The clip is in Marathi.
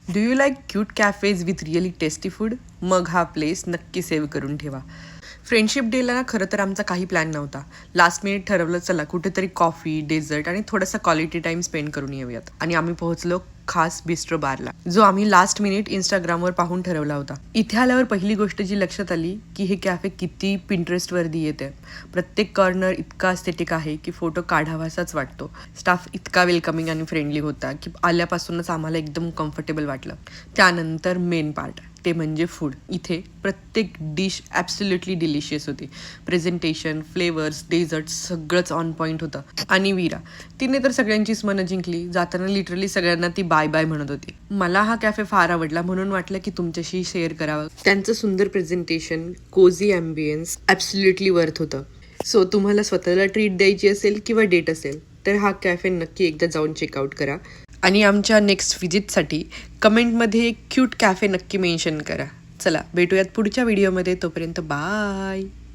Do you like cute cafes with really tasty food? मग हा प्लेस नक्की सेव्ह करून ठेवा. फ्रेंडशिप डेला ना खरं तर आमचा काही प्लॅन नव्हता. लास्ट मिनिट ठरवलं चला कुठेतरी कॉफी, डेझर्ट आणि थोडासा क्वालिटी टाइम स्पेंड करून येऊयात. आणि आम्ही पोहोचलो खास बिस्ट्रो बारला, जो आम्ही लास्ट मिनिट इंस्टाग्रामवर पाहून ठरवला होता. इथे आल्यावर पहिली गोष्ट जी लक्षात आली की हे कॅफे किती पिंटरेस्टवरती येते. प्रत्येक कॉर्नर इतका एस्थेटिक आहे की फोटो काढावासाच वाटतो. स्टाफ इतका वेलकमिंग आणि फ्रेंडली होता की आल्यापासूनच आम्हाला एकदम कम्फर्टेबल वाटलं. त्यानंतर मेन पार्ट, ते म्हणजे फूड. इथे प्रत्येक डिश ॲब्सोल्युटली डिलिशियस होती. प्रेझेंटेशन, फ्लेवर्स, डेझर्ट सगळंच ऑन पॉईंट होतं. आणि वीरा, तिने तर सगळ्यांचीच मनं जिंकली. जाताना लिटरली सगळ्यांना ती बाय बाय म्हणत होती. मला हा कॅफे फार आवडला, म्हणून वाटलं की तुमच्याशी शेअर करावं. त्यांचं सुंदर presentation, cosy ambience absolutely worth होतं. सो तुम्हाला स्वतःला ट्रीट द्यायची असेल किंवा डेट असेल तर हा कॅफे नक्की एकदा जाऊन चेकआउट करा. आणि आमच्या नेक्स्ट व्हिजिटसाठी कमेंटमध्ये एक क्यूट कॅफे नक्की मेन्शन करा. चला भेटूयात पुढच्या व्हिडिओमध्ये. तोपर्यंत बाय.